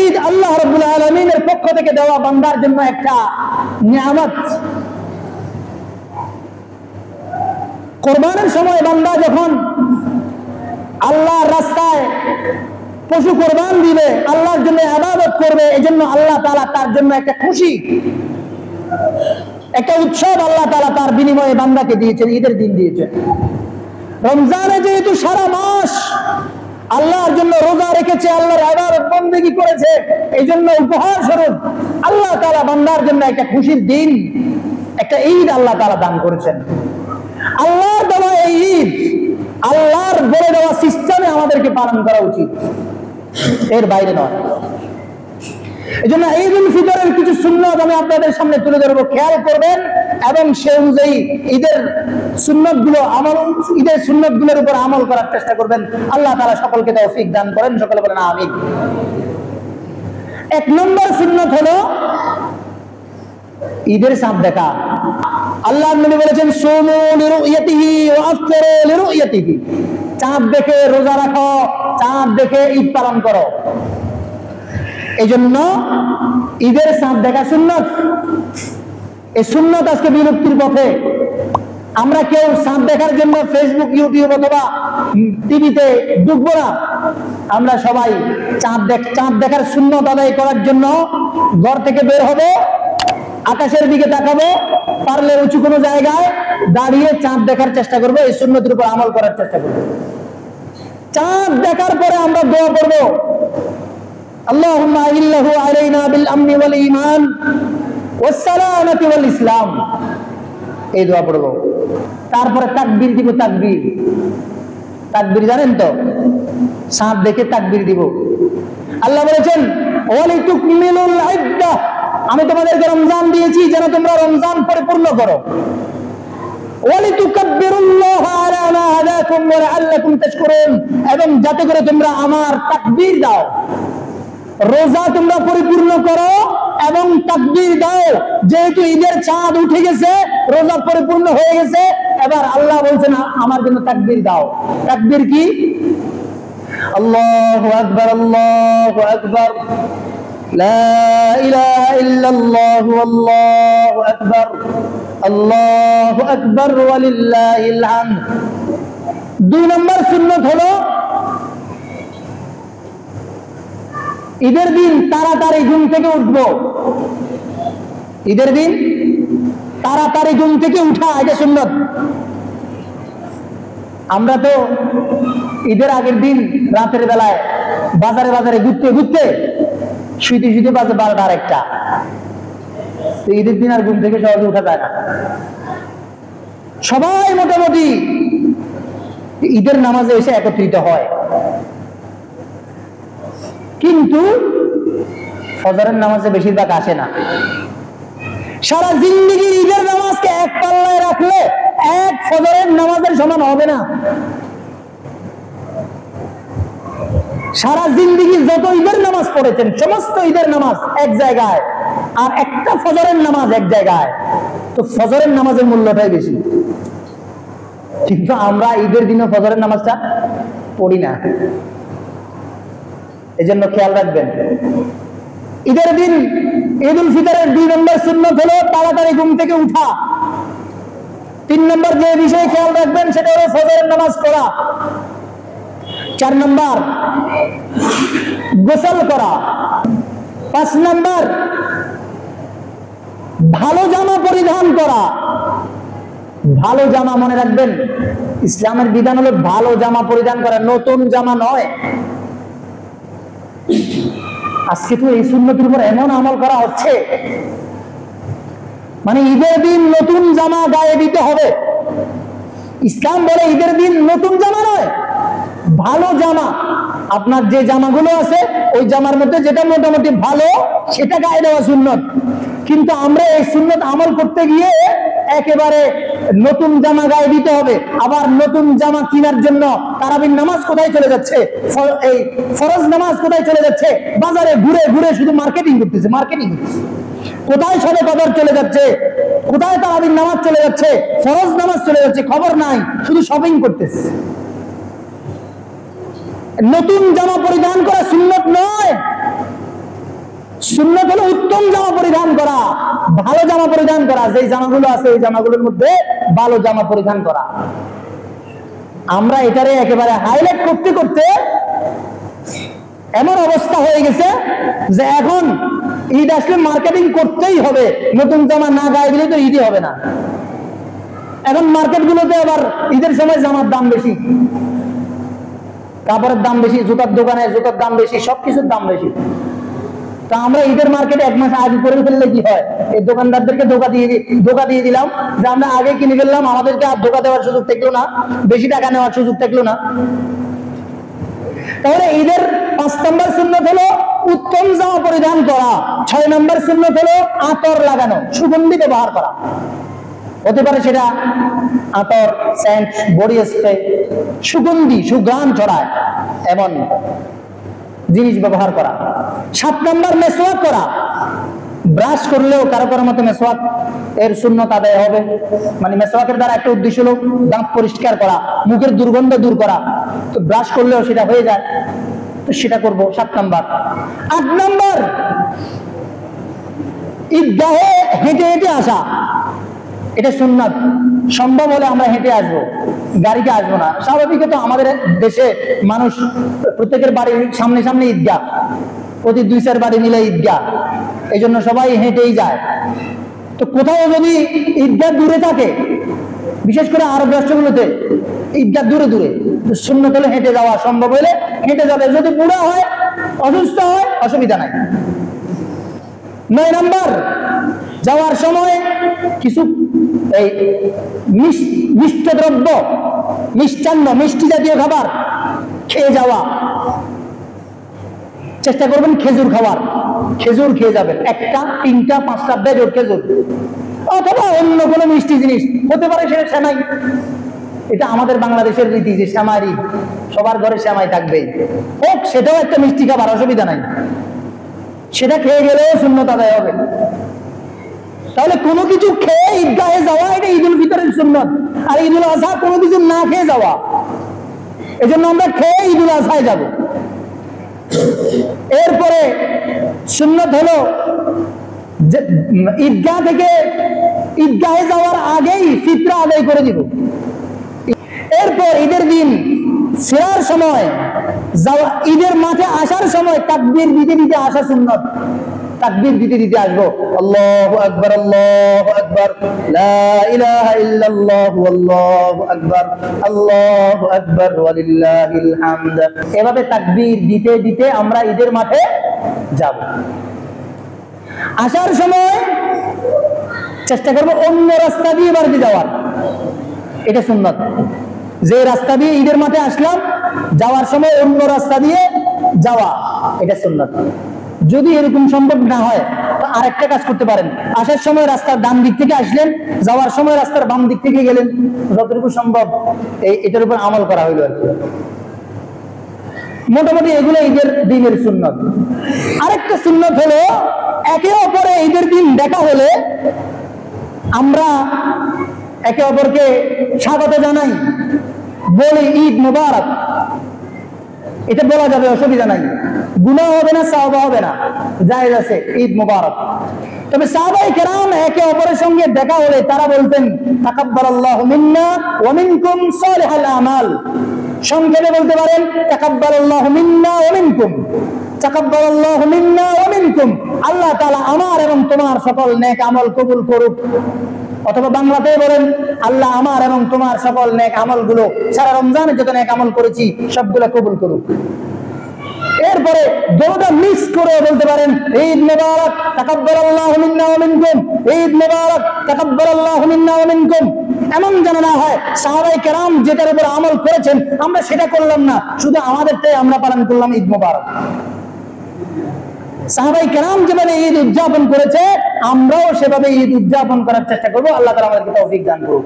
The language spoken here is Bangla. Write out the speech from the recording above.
ঈদ আল্লাহ রাব্বুল আলামিনের পক্ষ থেকে দেওয়া বান্দার জন্য একটা নিয়ামত। কোরবানির সময় বান্দা যখন আল্লাহর রাস্তায় পশু কোরবান দিবে, আল্লাহর জন্য ইবাদত করবে, এজন্য আল্লাহ তাআলা তার জন্য একটা খুশি, একটা উৎসব আল্লাহ তাআলা তার বিনিময়ে বান্দাকে দিয়েছেন, ঈদের দিন দিয়েছেন। রমজানে যেহেতু সারা মাস আল্লাহর জন্য রোজা রেখেছে, আল্লাহর ইবাদত বন্দেগী করেছে, এই জন্য উপহার স্বরূপ আল্লাহ তাআলা বান্দার জন্য একটা খুশির দিন, একটা ঈদ আল্লাহ তাআলা দান করেছেন। আল্লাহর দেওয়া এই ঈদ আল্লাহর বলে দেওয়া সিস্টেমে আমাদেরকে পালন করা উচিত, এর বাইরে নয়। এই জন্য ঈদুল ফিতরের কিছু সুন্নত আমি আপনাদের সামনে তুলে ধরবো, খেয়াল করবেন এবং সে অনুযায়ী ঈদের সুন্নতগুলো ঈদের সুন্নতগুলোর উপর আমল করার চেষ্টা করবেন। আল্লাহ তাআলা সকলকে তৌফিক দান করেন, সকলে বলেন আমিন। এক নম্বর সুন্নত হলো ঈদের চাঁদ দেখা। আল্লাহর নবী বলেছেন সুমু লিরুয়াতিহি ওয়া আফতিরু লিরুয়াতিহি, চাঁদ দেখে রোজা রাখো, চাঁদ দেখে ঈদ পালন করো। এই জন্য ঈদের চাঁদ দেখা সুন্নত। এই সুন্নত আজকে বিলুপ্তির পথে। আমরা কেউ চাঁদ দেখার জন্য ফেসবুক, ইউটিউব অথবা টিভিতে ঢুকবো না। আমরা সবাই চাঁদ দেখার সুন্নত আদায় করার জন্য ঘর থেকে বের হবো, আকাশের দিকে তাকাবো, পারলে উঁচু কোনো জায়গায় দাঁড়িয়ে চাঁদ দেখার চেষ্টা করবো, এই সুন্নতের উপর আমল করার চেষ্টা করবো। চাঁদ দেখার পরে আমরা দোয়া করবো, আল্লাহুম্মা ইল্লাহু আলাইনা বিল আমনি ওয়াল ঈমান ওয়াস সালামাতি ওয়াল ইসলাম, এই দোয়া পড়বো। তারপরে তাকবীর দিব। তাকবীর জানেন তো, চাঁদ দেখে তাকবীর দিব। আল্লাহ বলেছেন ওয়ালিতুকমিলুল ইদ্দাহ, আমি তোমাদেরকে রমজান দিয়েছি যেন তোমরা রমজান পরিপূর্ণ করো। ওয়ালিতুকাব্বিরুল্লাহ আলা মা হাদাকুম ওয়া লাআল্লাকুম তাশকুরুন, এবং যাতে করে তোমরা আমার তাকবীর দাও। রোজা তোমরা পরিপূর্ণ করো এবং তাকবীর দাও। যেহেতু ঈদের চাঁদ উঠে গেছে, রোজা পরিপূর্ণ হয়ে গেছে, এবার আল্লাহ বলছেন আমার জন্য তাকবীর দাও। তাকবীর কি? আল্লাহু আকবার, আল্লাহু আকবার, লা ইলাহা ইল্লাল্লাহু আল্লাহু আকবার, আল্লাহু আকবার ওয়া লিল্লাহিল হামদ। দুই নম্বর সুন্নাত হলো ঈদের দিন তাড়াতাড়ি ঘুম থেকে উঠবো। ঈদের দিন তাড়াতাড়ি ঘুম থেকে উঠা, এটা সুন্নাত। আমরা তো ঈদের আগের দিন রাতের বেলায় বাজারে ঘুরতে শুইতে বাজে 12টা আর 1টা। ঈদের দিন আর ঘুম থেকে সহজে উঠা যায় না। সবাই মোটামুটি ঈদের নামাজে এসে একত্রিত হয়, কিন্তু ফজরের নামাজে বেশিরভাগ আসে না। সারা জিন্দেগি ঈদের নামাজকে এক পাল্লায় রাখলে এক ফজরের নামাজের সমান হবে না। সারা জিন্দেগি যত ঈদের নামাজ পড়েছেন, সমস্ত ঈদের নামাজ এক জায়গায়, আর একটা ফজরের নামাজ এক জায়গায়, তো ফজরের নামাজের মূল্যটাই বেশি। কিন্তু আমরা ঈদের দিনে ফজরের নামাজটা পড়ি না। এজন্য খেয়াল রাখবেন, ঈদের দিন ঈদুল ফিতরের 2 নম্বর সুন্নাত হলো তাড়াতাড়ি ঘুম থেকে উঠা। 3 নম্বর যে বিষয়ে খেয়াল রাখবেন সেটা হলো ফজরের নামাজ পড়া। 4 নম্বর গোসল করা। 5 নম্বর ভালো জামা পরিধান করা। ভালো জামা, মনে রাখবেন ইসলামের বিধান হলো ভালো জামা পরিধান করা, নতুন জামা নয়। আজকে তো এই সুন্নতের উপর এমন আমল করা হচ্ছে, মানে ঈদের দিন নতুন জামা গায়ে দিতে হবে। ইসলাম বলে ঈদের দিন নতুন জামা নয়, ভালো জামা। আপনার যে জামাগুলো আছে ওই জামার মধ্যে যেটা মোটামুটি ভালো সেটা গায়ে দেওয়া সুন্নত। কিন্তু আমরা এই সুন্নত আমল করতে গিয়ে একেবারে নতুন জামা গায়ে দিতে হবে। আবার নতুন জামা কেনার জন্য তারাবির নামাজ কোথায় চলে যাচ্ছে, এই ফরজ নামাজ কোথায় চলে যাচ্ছে, বাজারে ঘুরে শুধু মার্কেটিং করতেছে। কোথায় সবে কদর চলে যাচ্ছে, কোথায় তারাবির নামাজ চলে যাচ্ছে, ফরজ নামাজ চলে যাচ্ছে, খবর নাই, শুধু শপিং করতেছে। নতুন জামা পরিধান করা সুন্নত নয়। সুন্নাত হলো উত্তম জামা পরিধান করা, ভালো জামা পরিধান করা, যেই জামাগুলো আছে এই জামাগুলোর মধ্যে ভালো জামা পরিধান করা। আমরা এটারে একেবারে হাইলাইট করতে করতে এমন অবস্থা হয়ে গেছে যে এখন ঈদ আসলে মার্কেটিং করতেই হবে, নতুন জামা না গায়ে দিলে তো ঈদই হবে না। এখন মার্কেটগুলোতে আবার ঈদের সময় জামার দাম বেশি, কাপড়ের দাম বেশি, জুতার দোকানে জুতার দাম বেশি, সবকিছুর দাম বেশি। তা আমরা ঈদের মার্কেটে এক মাস আগে করে ফেললে কি হয়, এই দোকানদারদেরকে ধোকা দিয়ে দিলাম যে আমরা আগে কিনে ফেললাম, আমাদেরকে আর ধোকা দেওয়ার সুযোগ থাকলো না, বেশি টাকা নেওয়ার সুযোগ থাকলো না। তাহলে ঈদের 5 নম্বর সুন্নত হলো উত্তম জামা পরিধান করা, 6 নম্বর সুন্নত হলো আতর লাগানো, সুগন্ধি ব্যবহার করা। হতে পারে সেটা আতর, সেন্ট, বডি স্প্রে, সুগন্ধি সুঘ্রাণ ছড়ায় এমন জিনিস ব্যবহার করা। 7 নম্বর মেসওয়াক করা, ব্রাশ করলেও কারো কারো মতে মেসওয়াক এর সুন্নত আদায় হবে, মানে মেসওয়াকের দ্বারা একটা উদ্দেশ্য হলো দাঁত পরিষ্কার করা, মুখের দুর্গন্ধ দূর করা, তো ব্রাশ করলেও সেটা হয়ে যায়, তো সেটা করব 7 নম্বর। 8 নম্বর ঈদগাহে হেঁটে হেঁটে আসা, এটা সুন্নাত। সম্ভব হলে আমরা হেঁটে আসবো, গাড়িতে আসবো না। স্বাভাবিকত আমাদের দেশে মানুষ প্রত্যেকের বাড়ির সামনে সামনে ঈদগাহ, প্রতি 2-4 বাড়ি মিলে ঈদগাহ, এই জন্য সবাই হেঁটেই যায়। তো কোথাও যদি ঈদগাহ দূরে থাকে, বিশেষ করে আরব রাষ্ট্রগুলোতে ঈদগাহ দূরে দূরে, সুন্নত হলে হেঁটে যাওয়া, সম্ভব হলে হেঁটে যাবে। যদি বুড়া হয়, অসুস্থ হয়, অসুবিধা নাই। 9 নম্বর যাওয়ার সময় কিছু এই মিষ্ট দ্রব্য, মিষ্টান্ন, মিষ্টি জাতীয় খাবার খেয়ে যাওয়া, চেষ্টা করবেন খেজুর খাওয়ার, খেজুর খেয়ে যাবেন, 1টা 3টা 5টা বেজোর খেজুর, অথবা অন্য কোনো মিষ্টি জিনিস হতে পারে, সেটা সেমাই। এটা আমাদের বাংলাদেশের রীতি যে সেমাই, সবার ঘরে সেমাই থাকবেই, হোক সেটাও একটা মিষ্টি খাবার, অসুবিধা নাই, সেটা খেয়ে গেলেও সুন্নত আদায় হবে। তাহলে কোনো কিছু খেয়ে ঈদগাহে যাওয়া, এটা ঈদুল ফিতরের সুন্নত। আর ঈদুল আজহা কোনো কিছু না খেয়ে যাওয়া, এজন্য আমরা খেয়ে ঈদুল আজহায় যাব। এরপরে সুন্নত হলো যে ঈদগাহ থেকে ঈদগাহে যাওয়ার আগেই ফিতরা আদায় করে দিব। এরপর ঈদের দিন ফেরার সময় যাওয়া, ঈদের মাঠে আসার সময় তাকবীর দিতে দিতে আসা সুন্নত। তাকবীর দিতে দিতে আসবো, আল্লাহু আকবার, আল্লাহু আকবার, লা ইলাহা ইল্লাল্লাহু, আল্লাহু আকবার, আল্লাহু আকবার, ওয়ালিল্লাহিল হামদ। এভাবে তাকবীর দিতে দিতে আমরা ঈদের মাঠে যাব। আসার সময় চেষ্টা করব অন্য রাস্তা দিয়ে বাড়িতে যাওয়ার, এটা সুন্নত। যে রাস্তা দিয়ে ঈদের মাঠে আসলাম, যাওয়ার সময় অন্য রাস্তা দিয়ে যাওয়া, এটা সুন্নত। যদি এরকম সম্ভব না হয় তো আরেকটা কাজ করতে পারেন, আসার সময় রাস্তার ডান দিক থেকে আসলেন, যাওয়ার সময় রাস্তার বাম দিক থেকে গেলেন, যতটুকু সম্ভব এটার উপর আমল করা হইল আর কি। মোটামুটি এগুলো ঈদের দিনের সুন্নত। আরেকটা সুন্নত হলো একে অপরে ঈদের দিন দেখা হলে আমরা একে অপরকে স্বাগত জানাই, বলি ঈদ মুবারক, এটা বলা যাবে, অসুবিধা নাই, গুনাহ হবে না, সওয়াব হবে না, জায়েজ আছে, ঈদ মুবারক। তবে সাহাবায়ে কেরাম একে অপরের সঙ্গে দেখা হলে তারা বলতেন তাকাব্বালাল্লাহু মিন্না ওয়া মিনকুম সালিহাল আমাল। সংক্ষেপে বলতে পারেন তাকাব্বালাল্লাহু মিন্না ওয়া মিনকুম, তাকাব্বালাল্লাহু মিন্না ওয়া মিনকুম, আল্লাহ তাআলা আমার এবং তোমার সকল নেক আমল কবুল করুক। অথবা বাংলাতে বলেন আল্লাহ আমার এবং তোমার সকল নেক আমলগুলো, সারা রমজানে যত নেক আমল করেছি সবগুলো কবুল করুক। এরপরে দুটোটা মিক্স করে বলতে পারেন ঈদ মুবারক তাকাব্বালাল্লাহু মিন্না ওয়া মিনকুম, ঈদ মুবারক তাকাব্বালাল্লাহু মিন্না ওয়া মিনকুম। এমন যেন না হয় সাহাবায়ে কেরাম যেটার উপর আমল করেছেন আমরা সেটা করলাম না, শুধু আমাদেরটাই আমরা পালন করলাম ঈদ মুবারক। সাহাবায়ে কেরাম যেভাবে ঈদ উদযাপন করেছে আমরাও সেভাবে ঈদ উদযাপন করার চেষ্টা করব। আল্লাহ তাআলা আমাদেরকে তৌফিক দান করুন।